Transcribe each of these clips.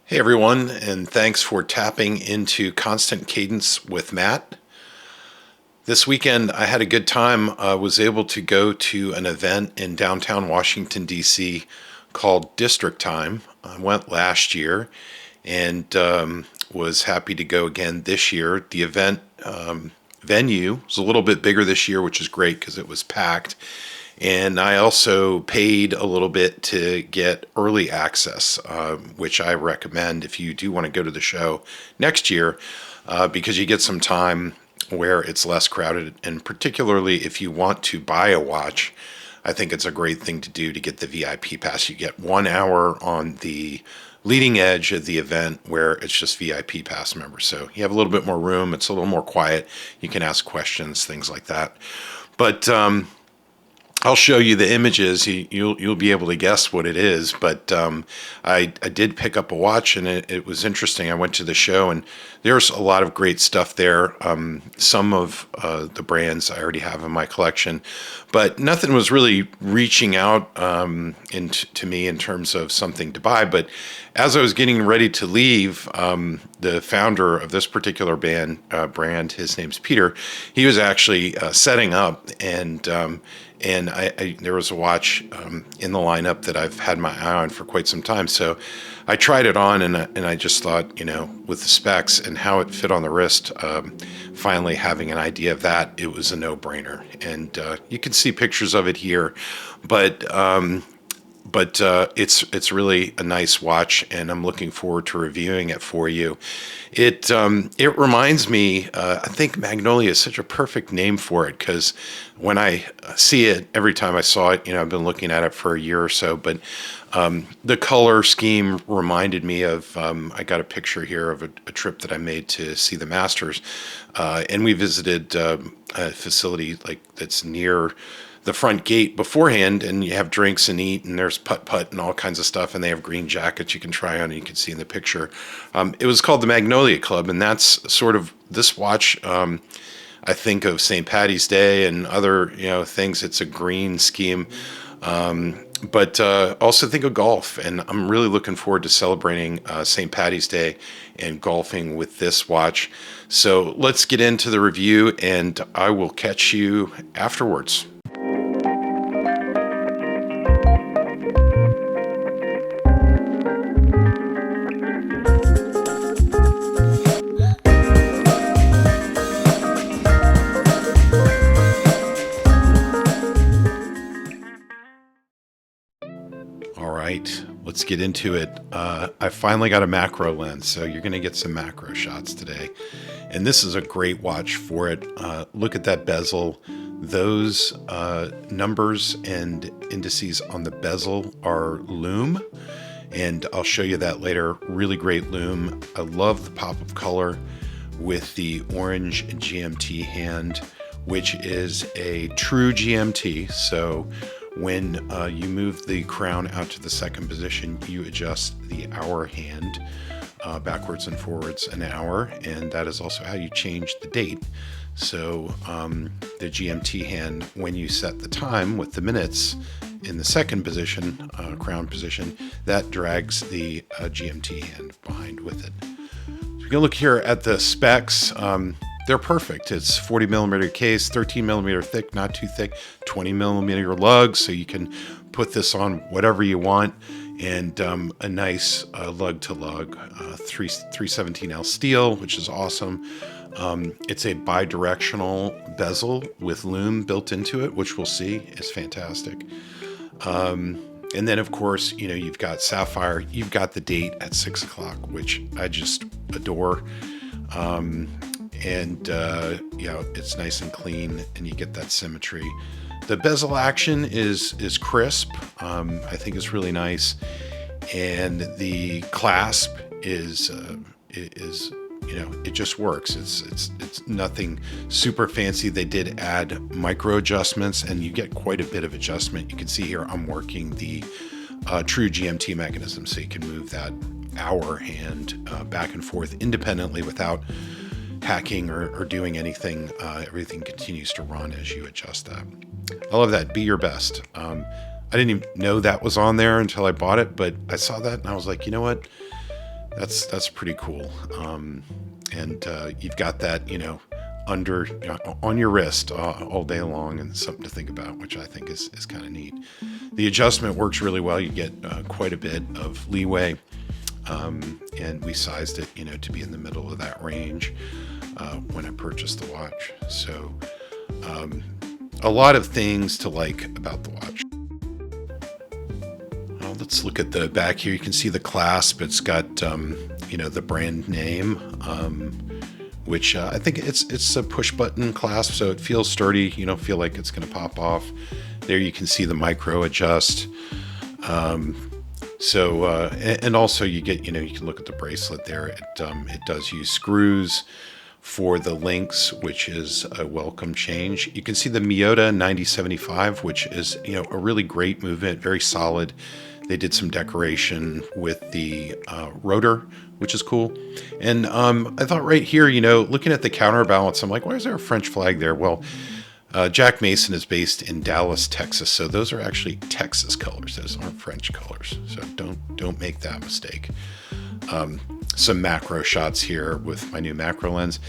Hey everyone, and thanks for tapping into Constant Cadence with Matt. This weekend I had a good time. I was able to go to an event in downtown Washington, D.C. called District Time. I went last year and was happy to go again this year. The event venue was a little bit bigger this year, which is great because it was packed. And I also paid a little bit to get early access, which I recommend if you do want to go to the show next year, because you get some time where it's less crowded. And particularly if you want to buy a watch, I think it's a great thing to do to get the VIP pass. You get 1 hour on the leading edge of the event where it's just VIP pass members. So you have a little bit more room. It's a little more quiet. You can ask questions, things like that. But I'll show you the images. You'll be able to guess what it is. But I did pick up a watch, and it was interesting. I went to the show, and there's a lot of great stuff there. Some of the brands I already have in my collection, but nothing was really reaching out to me in terms of something to buy. But as I was getting ready to leave, the founder of this particular brand, his name's Peter, he was actually setting up, and there was a watch in the lineup that I've had my eye on for quite some time. So I tried it on, and I just thought, with the specs and how it fit on the wrist, finally having an idea of that, it was a no-brainer. And you can see pictures of it here, but it's really a nice watch, and I'm looking forward to reviewing it for you. It reminds me, I think Magnolia is such a perfect name for it, because when I see it, every time I saw it, I've been looking at it for a year or so, but the color scheme reminded me of, I got a picture here of a trip that I made to see the Masters, and we visited a facility that's near the front gate beforehand, and you have drinks and eat, and there's putt-putt and all kinds of stuff, and they have green jackets you can try on, and you can see in the picture. It was called the Magnolia Club, and that's sort of this watch. I think of St. Patty's Day and other things. It's a green scheme, but also think of golf, and I'm really looking forward to celebrating St. Patty's Day and golfing with this watch. So let's get into the review, and I will catch you afterwards. All right, let's get into it. I finally got a macro lens, so you're going to get some macro shots today. And this is a great watch for it. Look at that bezel. Those numbers and indices on the bezel are lume, and I'll show you that later. Really great lume. I love the pop of color with the orange GMT hand, which is a true GMT. So when you move the crown out to the second position, you adjust the hour hand backwards and forwards an hour, and that is also how you change the date. So the GMT hand, when you set the time with the minutes in the second position, crown position, that drags the GMT hand behind with it. So you can look here at the specs. They're perfect. It's 40 millimeter case, 13 millimeter thick, not too thick, 20 millimeter lug, so you can put this on whatever you want, and a nice lug to lug 317L steel, which is awesome. It's a bi-directional bezel with lume built into it, which we'll see is fantastic. And then, of course, you've got sapphire. You've got the date at 6 o'clock, which I just adore. And it's nice and clean, and you get that symmetry. The bezel action is crisp. I think it's really nice, and the clasp is it just works. It's nothing super fancy. They did add micro adjustments, and you get quite a bit of adjustment. You can see here I'm working the true GMT mechanism, so you can move that hour hand back and forth independently without hacking or doing anything. Everything continues to run as you adjust that. I love that. Be your best. I didn't even know that was on there until I bought it, but I saw that and I was like, you know what? That's pretty cool. And you've got that, under on your wrist all day long, and something to think about, which I think is kind of neat. The adjustment works really well. You get quite a bit of leeway, and we sized it, to be in the middle of that range when I purchased the watch. So a lot of things to like about the watch. Let's look at the back here. You can see the clasp. It's got, the brand name, which I think it's a push button clasp, so it feels sturdy. You don't feel like it's going to pop off. There you can see the micro adjust. And also you get, you can look at the bracelet there. It does use screws for the links, which is a welcome change. You can see the Miyota 9075, which is, a really great movement, very solid. They did some decoration with the rotor, which is cool. And I thought right here, looking at the counterbalance, I'm like, why is there a French flag there? Well, Jack Mason is based in Dallas, Texas, so those are actually Texas colors. Those aren't French colors, so don't make that mistake. Some macro shots here with my new macro lens,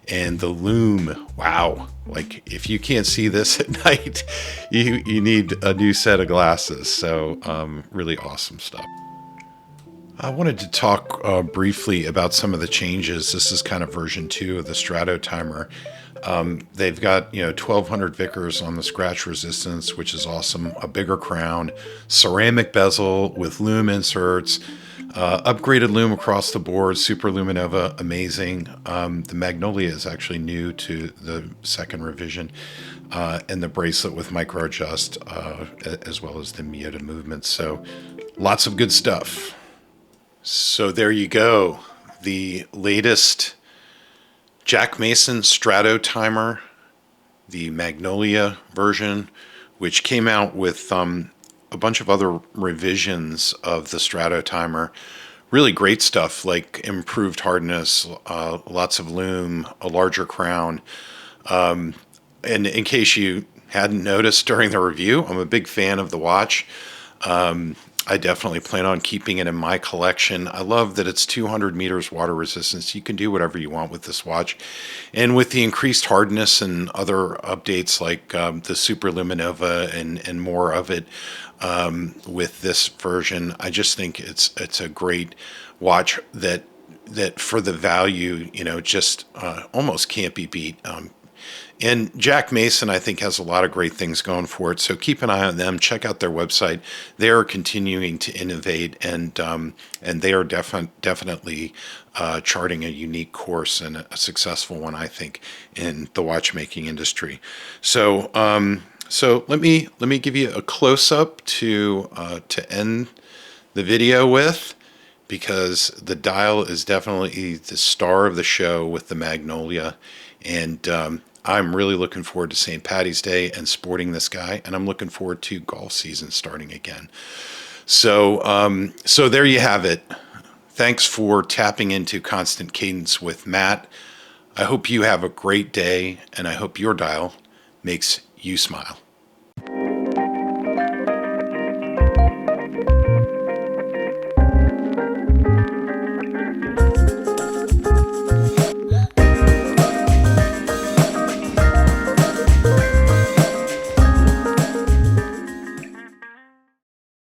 and the lume. Wow, like if you can't see this at night, you need a new set of glasses. So really awesome stuff. I wanted to talk briefly about some of the changes. This is kind of version 2 of the Strato Timer. They've got 1200 Vickers on the scratch resistance, which is awesome. A bigger crown, ceramic bezel with lume inserts, upgraded lume across the board, Super Luminova, amazing. The Magnolia is actually new to the second revision, and the bracelet with micro adjust, as well as the Miyota movements. So lots of good stuff. So there you go. The latest Jack Mason Strato Timer, the Magnolia version, which came out with a bunch of other revisions of the Strato Timer. Really great stuff, like improved hardness, lots of lume, a larger crown. And in case you hadn't noticed during the review, I'm a big fan of the watch. I definitely plan on keeping it in my collection. I love that it's 200 meters water resistance. You can do whatever you want with this watch. And with the increased hardness and other updates like the Super Luminova and more of it with this version, I just think it's a great watch that for the value, just almost can't be beat. And Jack Mason, I think, has a lot of great things going for it. So keep an eye on them. Check out their website. They are continuing to innovate, and they are definitely charting a unique course, and a successful one, I think, in the watchmaking industry. So let me give you a close up to end the video with, because the dial is definitely the star of the show with the Magnolia, and I'm really looking forward to St. Paddy's Day and sporting this guy, and I'm looking forward to golf season starting again. So there you have it. Thanks for tapping into Constant Cadence with Matt. I hope you have a great day, and I hope your dial makes you smile.